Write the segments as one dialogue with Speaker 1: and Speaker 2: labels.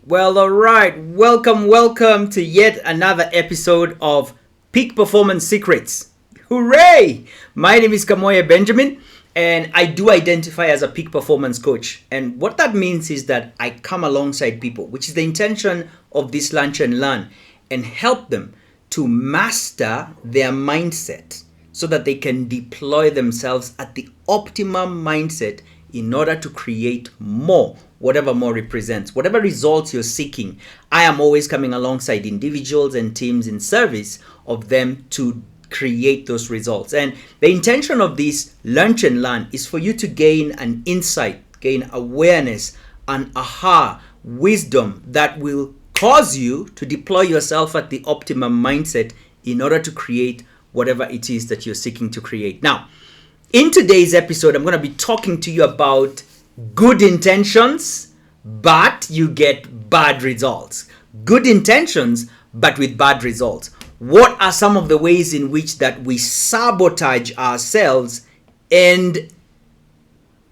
Speaker 1: Well, all right. Welcome to yet another episode of Peak Performance Secrets. Hooray! My name is Kamoya Benjamin, and I do identify as a peak performance coach. And what that means is that I come alongside people, which is the intention of this Lunch and Learn, and help them to master their mindset so that they can deploy themselves at the optimum mindset in order to create more, whatever more represents, whatever results you're seeking. I am always coming alongside individuals and teams in service of them to create those results. And the intention of this Lunch and Learn is for you to gain an insight, gain awareness, an aha, wisdom that will cause you to deploy yourself at the optimum mindset in order to create whatever it is that you're seeking to create. Now, in today's episode, I'm going to be talking to you about good intentions, but you get bad results. Good intentions, but with bad results. What are some of the ways in which that we sabotage ourselves and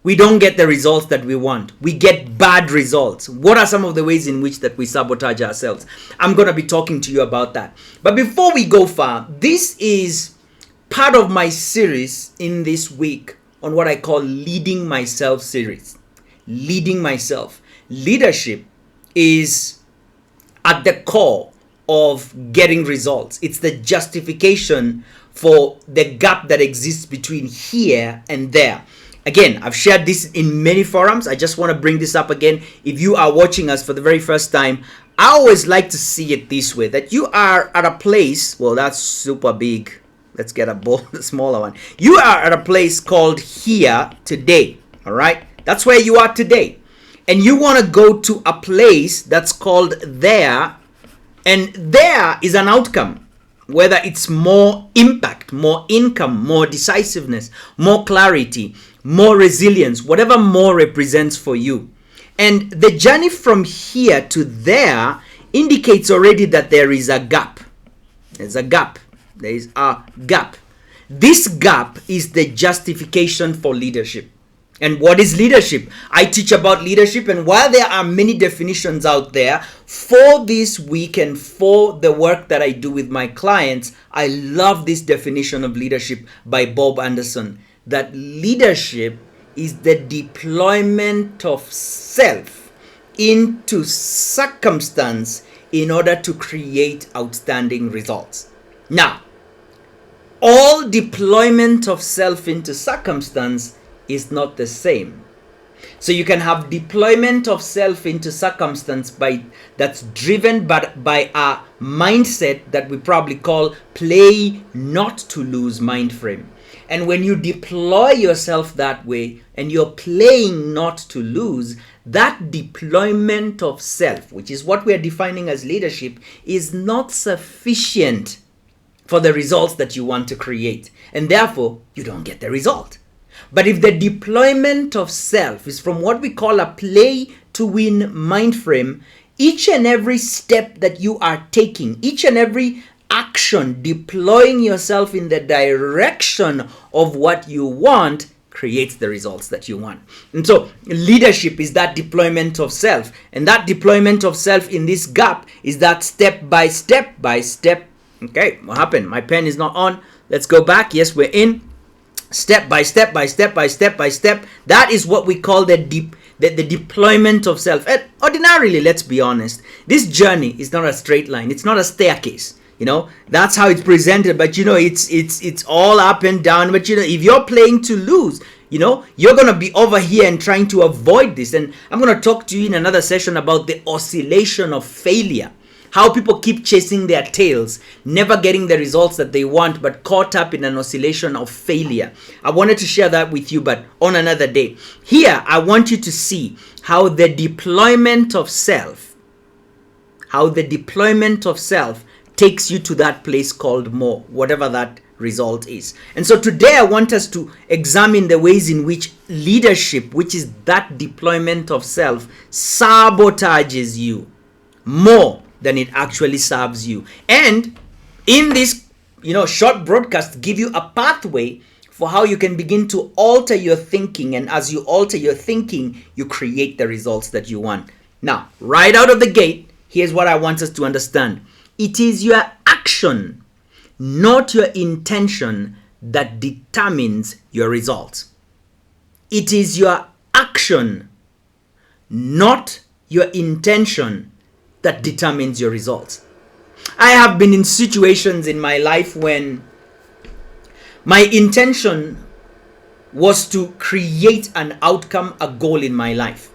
Speaker 1: we don't get the results that we want? We get bad results. What are some of the ways in which that we sabotage ourselves? I'm going to be talking to you about that. But before we go far, this is part of my series in this week on what I call Leading Myself series. Leading myself. Leadership is at the core of getting results. It's the justification for the gap that exists between here and there. Again, I've shared this in many forums. I just want to bring this up again. If you are watching us for the very first time, I always like to see it this way, that you are at a place, well, that's super big. Let's get a smaller one. You are at a place called here today. All right. That's where you are today. And you want to go to a place that's called there. And there is an outcome. Whether it's more impact, more income, more decisiveness, more clarity, more resilience, whatever more represents for you. And the journey from here to there indicates already that there is a gap. There's a gap. There is a gap. This gap is the justification for leadership. And what is leadership? I teach about leadership, and while there are many definitions out there, for this week and for the work that I do with my clients, I love this definition of leadership by Bob Anderson, that leadership is the deployment of self into circumstance in order to create outstanding results. Now, all deployment of self into circumstance is not the same. So you can have deployment of self into circumstance that's driven by a mindset that we probably call play not to lose mind frame. And when you deploy yourself that way and you're playing not to lose, that deployment of self, which is what we're defining as leadership, is not sufficient for the results that you want to create. And therefore, you don't get the result. But if the deployment of self is from what we call a play to win mind frame, each and every step that you are taking, each and every action deploying yourself in the direction of what you want creates the results that you want. And so leadership is that deployment of self. And that deployment of self in this gap is that step by step. Okay, what happened? My pen is not on. Let's go back. Yes, we're in. Step by step. That is what we call the deployment of self. And ordinarily, let's be honest, this journey is not a straight line. It's not a staircase. That's how it's presented. But it's all up and down. But if you're playing to lose, you're going to be over here and trying to avoid this. And I'm going to talk to you in another session about the oscillation of failure. How people keep chasing their tails, never getting the results that they want, but caught up in an oscillation of failure. I wanted to share that with you, but on another day. Here, I want you to see how the deployment of self takes you to that place called more, whatever that result is. And so today I want us to examine the ways in which leadership, which is that deployment of self, sabotages you more than it actually serves you. And in this, short broadcast, give you a pathway for how you can begin to alter your thinking. And as you alter your thinking, you create the results that you want. Now, right out of the gate, here's what I want us to understand. It is your action, not your intention, that determines your results. It is your action, not your intention, that determines your results. I have been in situations in my life when my intention was to create an outcome, a goal in my life.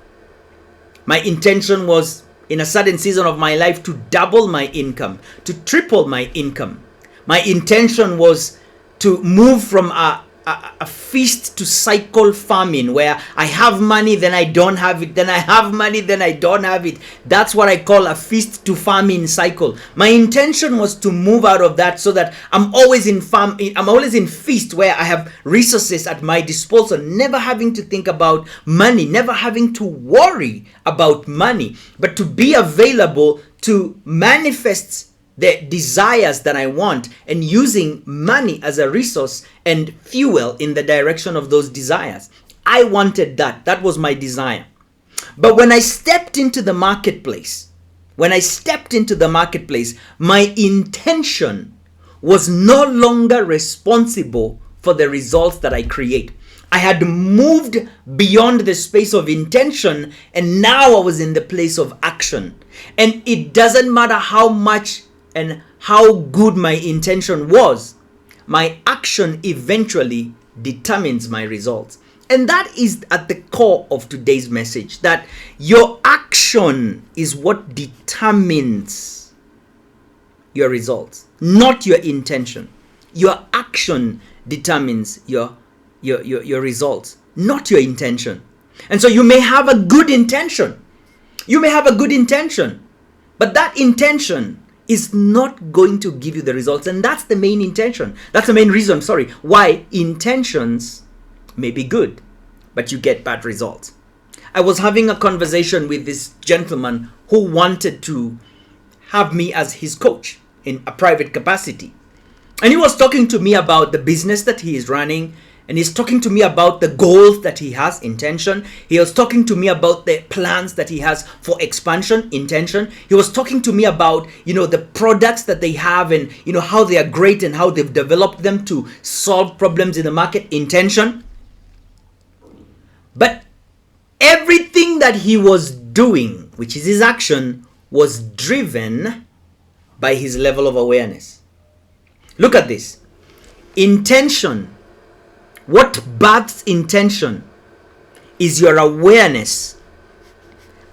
Speaker 1: My intention was, in a certain season of my life, to double my income, to triple my income. My intention was to move from a feast to cycle farming, where I have money, then I don't have it, then I have money, then I don't have it. That's what I call a feast to farming cycle. My intention was to move out of that so that I'm always in feast, where I have resources at my disposal, never having to think about money, never having to worry about money, but to be available to manifest the desires that I want, and using money as a resource and fuel in the direction of those desires. I wanted that. That was my desire. But when I stepped into the marketplace, my intention was no longer responsible for the results that I create. I had moved beyond the space of intention, and now I was in the place of action. And it doesn't matter how much and how good my intention was, my action eventually determines my results. And that is at the core of today's message, that your action is what determines your results, not your intention. Your action determines your results, not your intention. And so you may have a good intention. But that intention is not going to give you the results. And that's the main intention. That's the main reason, why intentions may be good, but you get bad results. I was having a conversation with this gentleman who wanted to have me as his coach in a private capacity. And he was talking to me about the business that he is running. And he's talking to me about the goals that he has, intention. He was talking to me about the plans that he has for expansion, intention. He was talking to me about, the products that they have, and, how they are great and how they've developed them to solve problems in the market, intention. But everything that he was doing, which is his action, was driven by his level of awareness. Look at this. Intention. What births intention is your awareness.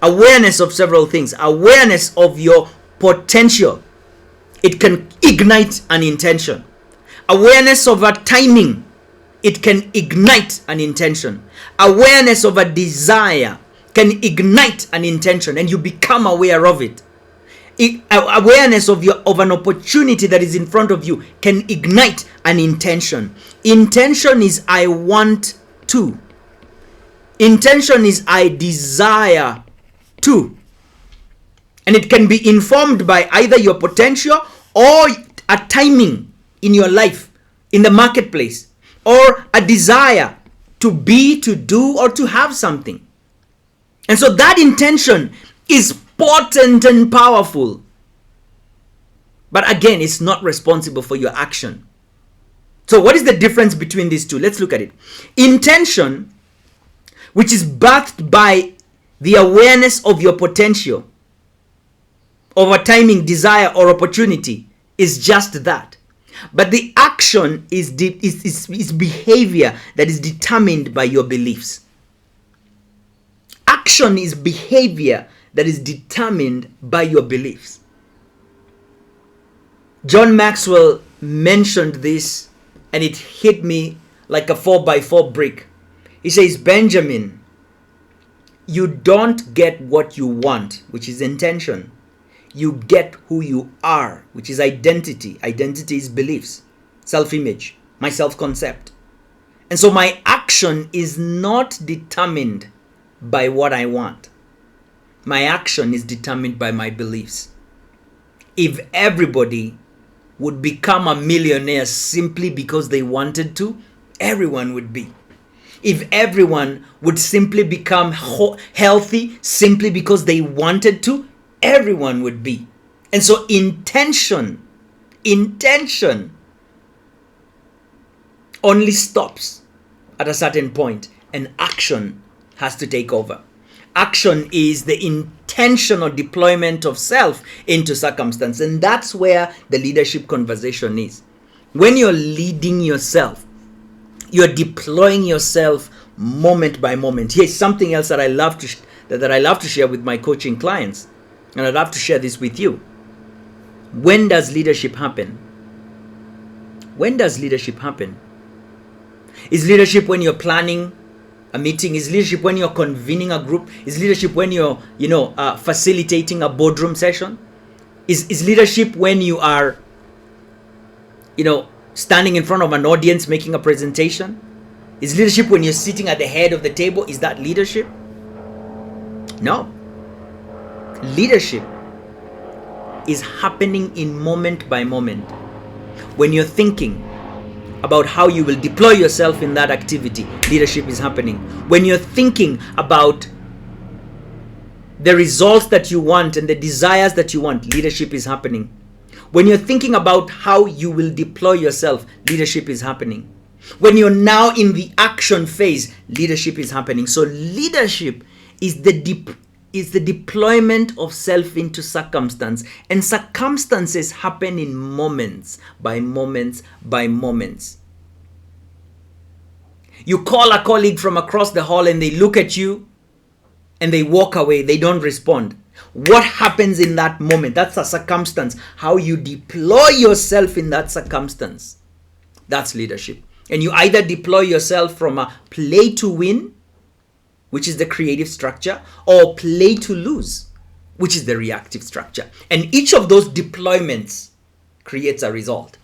Speaker 1: Awareness of several things. Awareness of your potential. It can ignite an intention. Awareness of a timing. It can ignite an intention. Awareness of a desire can ignite an intention, and you become aware of it. Awareness of an opportunity that is in front of you can ignite an intention. Intention is I want to. Intention is I desire to. And it can be informed by either your potential or a timing in your life, in the marketplace, or a desire to be, to do, or to have something. And so that intention is potent and powerful. But again, it's not responsible for your action. So what is the difference between these two? Let's look at it. Intention, which is birthed by the awareness of your potential, of a timing, desire, or opportunity, is just that. But the action is behavior that is determined by your beliefs. Action is behavior that is determined by your beliefs. John Maxwell mentioned this, and it hit me like a 4x4 brick. He says, Benjamin, you don't get what you want, which is intention. You get who you are, which is identity. Identity is beliefs, self-image, my self-concept. And so my action is not determined by what I want. My action is determined by my beliefs. If everybody would become a millionaire simply because they wanted to, everyone would be. if everyone would simply become healthy simply because they wanted to, everyone would be. And so intention only stops at a certain point, and action has to take over. Action is the intentional deployment of self into circumstance, and that's where the leadership conversation is. When you're leading yourself, you're deploying yourself moment by moment. Here's something else that I love to share with my coaching clients, and I'd love to share this with you. When does leadership happen? When does leadership happen? Is leadership when you're planning a meeting? Is leadership when you're convening a group? Is leadership when you're, facilitating a boardroom session? Is leadership when you are, standing in front of an audience making a presentation? Is leadership when you're sitting at the head of the table? Is that leadership? No. Leadership is happening in moment by moment. When you're thinking about how you will deploy yourself in that activity, leadership is happening. When you're thinking about the results that you want and the desires that you want, leadership is happening. When you're thinking about how you will deploy yourself, leadership is happening. When you're now in the action phase, leadership is happening. So leadership is the deployment of self into circumstance, and circumstances happen in moments by moments by moments. You call a colleague from across the hall and they look at you and they walk away, they don't respond. What happens in that moment? That's a circumstance. How you deploy yourself in that circumstance, that's leadership. And you either deploy yourself from a play to win, which is the creative structure, or play to lose, which is the reactive structure. And each of those deployments creates a result.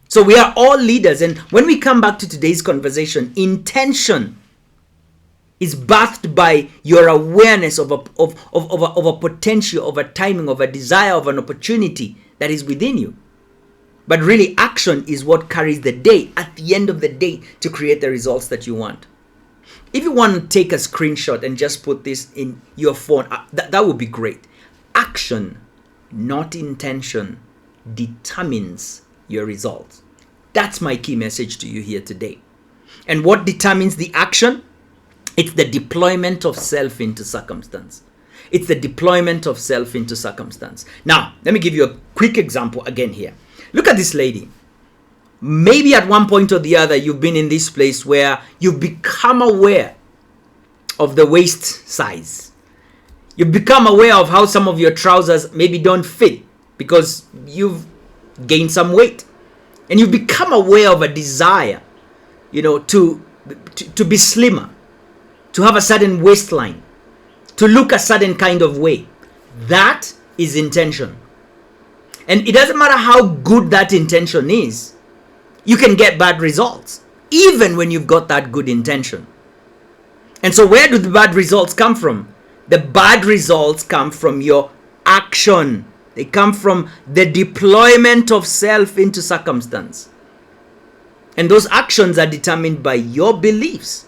Speaker 1: So we are all leaders. And when we come back to today's conversation, intention is birthed by your awareness of a potential, of a timing, of a desire, of an opportunity that is within you. But really, action is what carries the day at the end of the day to create the results that you want. If you want to take a screenshot and just put this in your phone, that would be great. Action, not intention, determines your results. That's my key message to you here today. And what determines the action? It's the deployment of self into circumstance. It's the deployment of self into circumstance. Now, let me give you a quick example again here. Look at this lady. Maybe at one point or the other, you've been in this place where you've become aware of the waist size. You've become aware of how some of your trousers maybe don't fit because you've gained some weight. And you've become aware of a desire, to be slimmer, to have a certain waistline, to look a certain kind of way. That is intention. And it doesn't matter how good that intention is, you can get bad results, even when you've got that good intention. And so where do the bad results come from? The bad results come from your action. They come from the deployment of self into circumstance. And those actions are determined by your beliefs.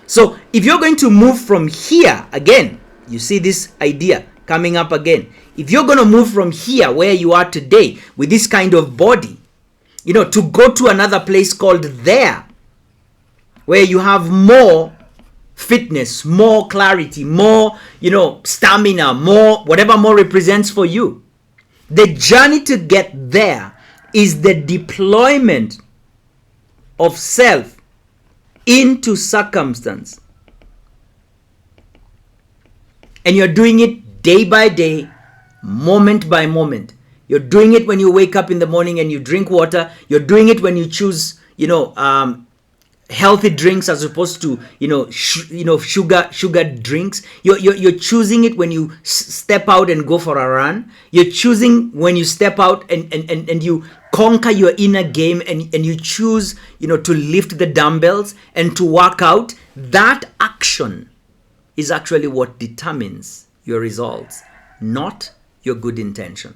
Speaker 1: So if you're going to move from here, again, you see this idea coming up again. If you're going to move from here where you are today with this kind of body, to go to another place called there, where you have more fitness, more clarity, more, stamina, more, whatever more represents for you. The journey to get there is the deployment of self into circumstance. And you're doing it day by day, moment by moment. You're doing it when you wake up in the morning and you drink water. You're doing it when you choose, healthy drinks as opposed to, sugar drinks. You're choosing it when you step out and go for a run. You're choosing when you step out and you conquer your inner game and you choose, to lift the dumbbells and to work out. That action is actually what determines your results, not your good intention.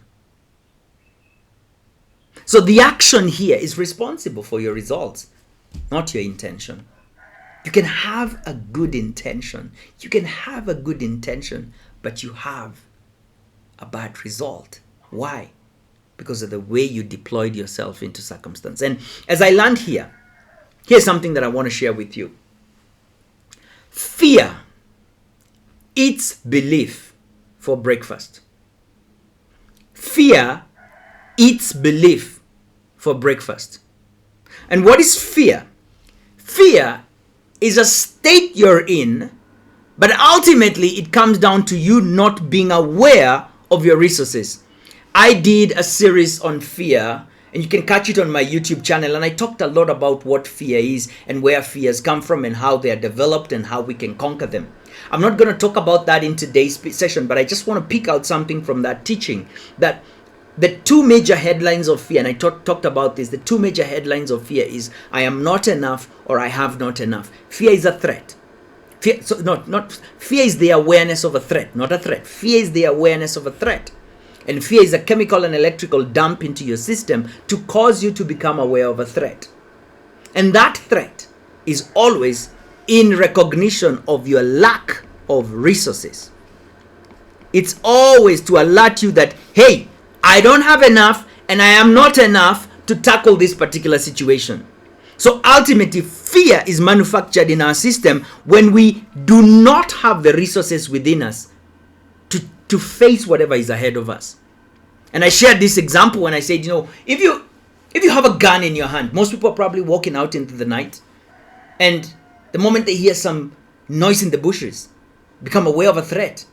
Speaker 1: So the action here is responsible for your results, not your intention. You can have a good intention. You can have a good intention, but you have a bad result. Why? Because of the way you deployed yourself into circumstance. And as I land here, here's something that I want to share with you. Fear eats belief for breakfast. Fear eats belief for breakfast. And what is fear? Fear is a state you're in, but ultimately it comes down to you not being aware of your resources. I did a series on fear, and you can catch it on my YouTube channel, and I talked a lot about what fear is and where fears come from and how they are developed and how we can conquer them. I'm not going to talk about that in today's session, but I just want to pick out something from that teaching, that the two major headlines of fear, and I talked about this, the two major headlines of fear is I am not enough or I have not enough. Fear is a threat. Fear is the awareness of a threat, not a threat. Fear is the awareness of a threat. And fear is a chemical and electrical dump into your system to cause you to become aware of a threat. And that threat is always in recognition of your lack of resources. It's always to alert you that, hey, I don't have enough and I am not enough to tackle this particular situation. So ultimately, fear is manufactured in our system when we do not have the resources within us to face whatever is ahead of us. And I shared this example when I said, if you have a gun in your hand, most people are probably walking out into the night, and the moment they hear some noise in the bushes, become aware of a threat.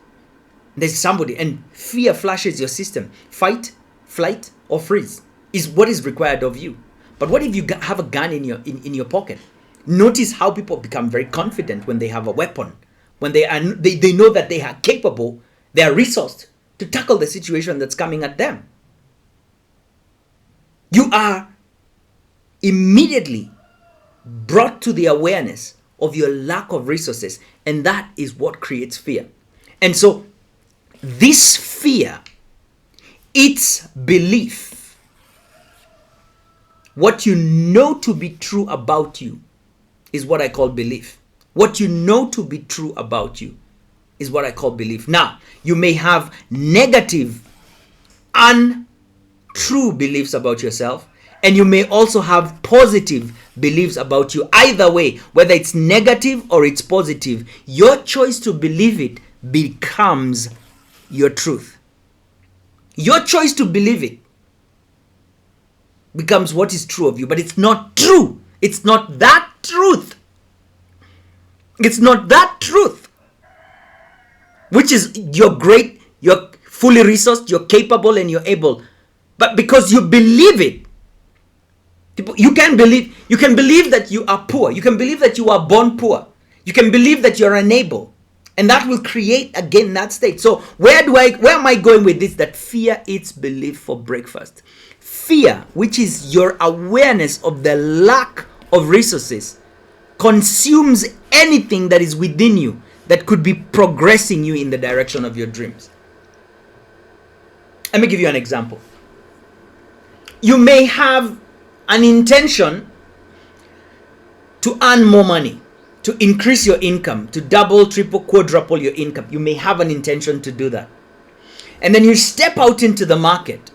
Speaker 1: There's somebody, and fear flashes your system. Fight, flight, or freeze is what is required of you. But what if you have a gun in your pocket? Notice how people become very confident when they have a weapon, when they know that they are capable, they are resourced to tackle the situation that's coming at them. You are immediately brought to the awareness of your lack of resources, and that is what creates fear. And so this fear, its belief, what you know to be true about you is what I call belief. What you know to be true about you is what I call belief. Now, you may have negative, untrue beliefs about yourself, and you may also have positive beliefs about you. Either way, whether it's negative or it's positive, your choice to believe it becomes your truth. Your choice to believe it becomes what is true of you, but it's not true. It's not that truth. It's not that truth. Which is you're great, you're fully resourced, you're capable, and you're able. But because you believe it, you can believe that you are poor. You can believe that you are born poor. You can believe that you're unable. And that will create again that state. So where am I going with this? That fear eats belief for breakfast. Fear, which is your awareness of the lack of resources, consumes anything that is within you that could be progressing you in the direction of your dreams. Let me give you an example. You may have an intention to earn more money, to increase your income, to double, triple, quadruple your income. You may have an intention to do that. And then you step out into the market,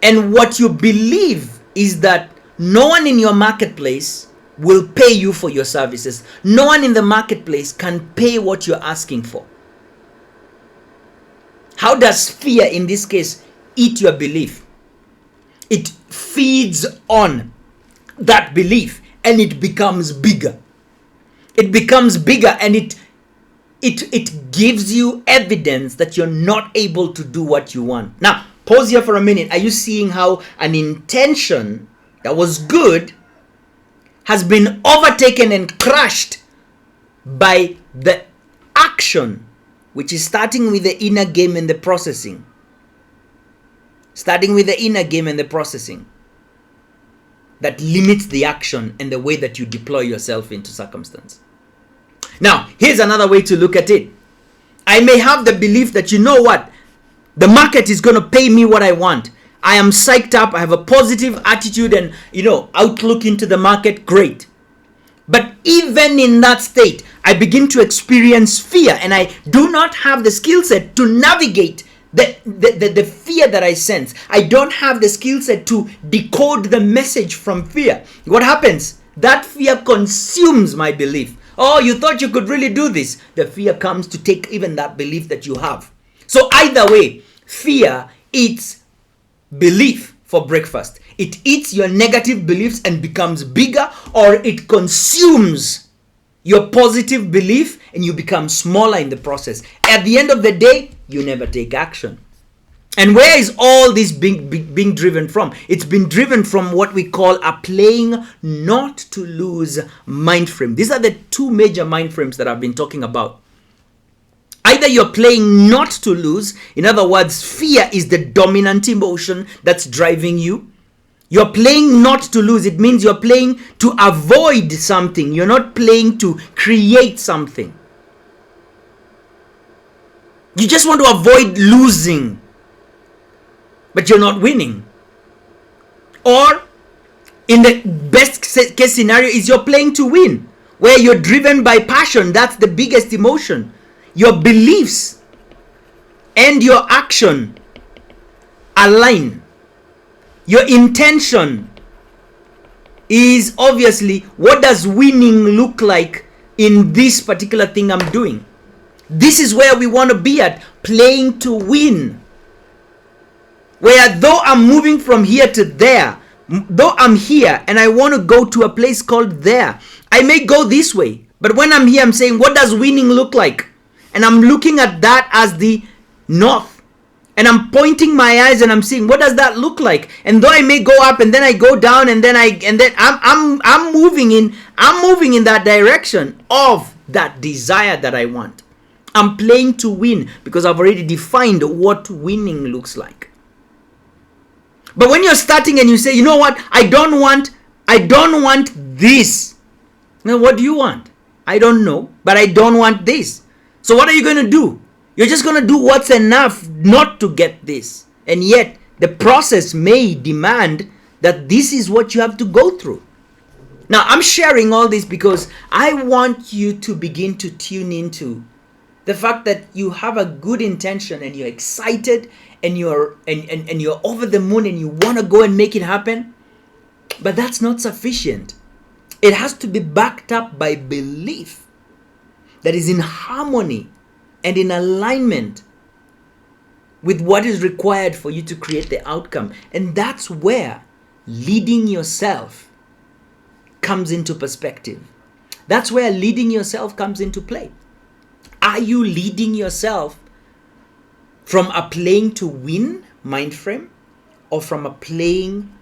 Speaker 1: and what you believe is that no one in your marketplace will pay you for your services. No one in the marketplace can pay what you're asking for. How does fear in this case eat your belief? It feeds on that belief and it becomes bigger. It becomes bigger and it gives you evidence that you're not able to do what you want. Now, pause here for a minute. Are you seeing how an intention that was good has been overtaken and crushed by the action, which is starting with the inner game and the processing? Starting with the inner game and the processing that limits the action and the way that you deploy yourself into circumstance. Now, here's another way to look at it. I may have the belief that, you know what, the market is going to pay me what I want. I am psyched up. I have a positive attitude and, outlook into the market. Great. But even in that state, I begin to experience fear, and I do not have the skill set to navigate the fear that I sense. I don't have the skill set to decode the message from fear. What happens? That fear consumes my belief. Oh, you thought you could really do this. The fear comes to take even that belief that you have. So either way, fear eats belief for breakfast. It eats your negative beliefs and becomes bigger, or it consumes your positive belief and you become smaller in the process. At the end of the day, you never take action. And where is all this being driven from? It's been driven from what we call a playing not to lose mind frame. These are the two major mind frames that I've been talking about. Either you're playing not to lose, in other words, fear is the dominant emotion that's driving you. You're playing not to lose. It means you're playing to avoid something. You're not playing to create something. You just want to avoid losing, but you're not winning. Or in the best case scenario is you're playing to win, where you're driven by passion. That's the biggest emotion. Your beliefs and your action align. Your intention is obviously, what does winning look like in this particular thing I'm doing? This is where we want to be at, playing to win. Where though I'm moving from here to there, though I'm here and I want to go to a place called there, I may go this way. But when I'm here, I'm saying, what does winning look like? And I'm looking at that as the north. And I'm pointing my eyes and I'm seeing, what does that look like? And though I may go up and then I go down and then I'm moving in that direction of that desire that I want. I'm playing to win because I've already defined what winning looks like. But when you're starting and you say, you know what, I don't want this. Now what do you want? I don't know, but I don't want this. So what are you going to do? You're just going to do what's enough not to get this. And yet the process may demand that this is what you have to go through. Now I'm sharing all this because I want you to begin to tune into the fact that you have a good intention and you're excited and you're over the moon and you want to go and make it happen. But that's not sufficient. It has to be backed up by belief that is in harmony and in alignment with what is required for you to create the outcome. And that's where leading yourself comes into perspective. That's where leading yourself comes into play. Are you leading yourself from a playing to win mind frame or from a playing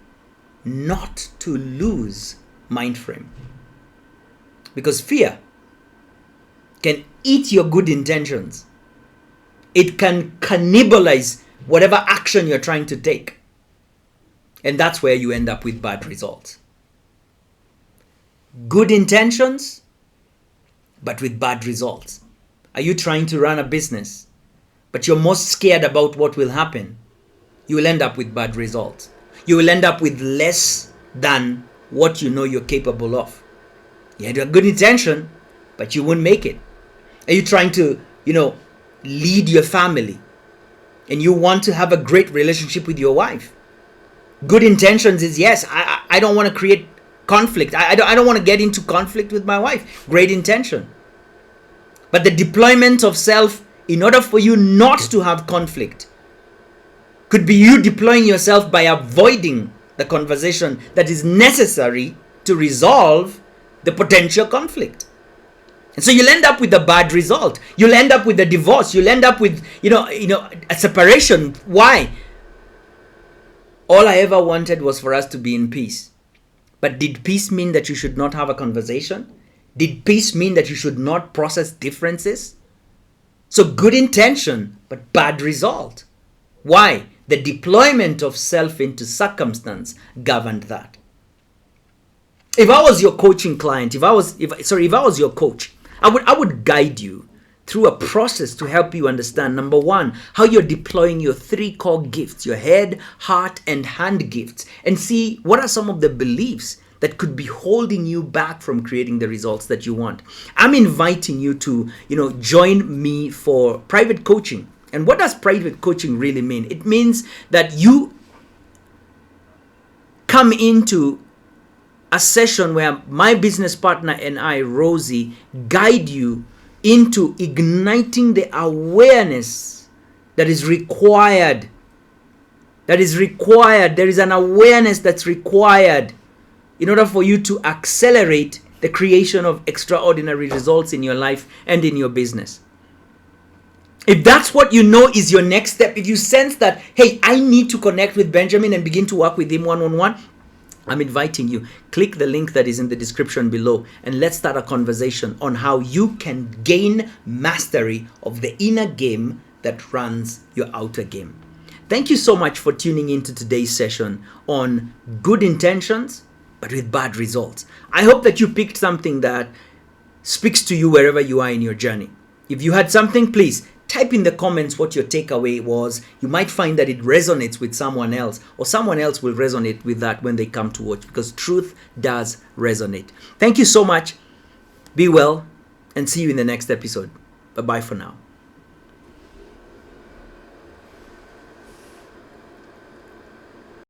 Speaker 1: not to lose mind frame? Because fear can eat your good intentions. It can cannibalize whatever action you're trying to take. And that's where you end up with bad results. Good intentions, but with bad results. Are you trying to run a business, but you're most scared about what will happen? You will end up with bad results. You will end up with less than what you know you're capable of. You had a good intention, but you won't make it. Are you trying to, lead your family and you want to have a great relationship with your wife? Good intentions is, yes, I don't want to create conflict. I don't want to get into conflict with my wife. Great intention. But the deployment of self in order for you not to have conflict could be you deploying yourself by avoiding the conversation that is necessary to resolve the potential conflict. And so you'll end up with a bad result. You'll end up with a divorce. You'll end up with, a separation. Why? All I ever wanted was for us to be in peace. But did peace mean that you should not have a conversation? Did peace mean that you should not process differences? So good intention, but bad result. Why? The deployment of self into circumstance governed that. If I was your coaching client, if I was your coach, I would guide you through a process to help you understand, number one, how you're deploying your three core gifts, your head, heart, and hand gifts, and see what are some of the beliefs that could be holding you back from creating the results that you want. I'm inviting you to, join me for private coaching. And what does private coaching really mean? It means that you come into a session where my business partner and I, Rosie, guide you into igniting the awareness that is required. There is an awareness that's required in order for you to accelerate the creation of extraordinary results in your life and in your business. If that's what you know is your next step, if you sense that, hey, I need to connect with Benjamin and begin to work with him one-on-one, I'm inviting you. Click the link that is in the description below and let's start a conversation on how you can gain mastery of the inner game that runs your outer game. Thank you so much for tuning into today's session on good intentions, but with bad results. I hope that you picked something that speaks to you wherever you are in your journey. If you had something, please type in the comments what your takeaway was. You might find that it resonates with someone else, or someone else will resonate with that when they come to watch, because truth does resonate. Thank you so much. Be well and see you in the next episode. Bye-bye for now.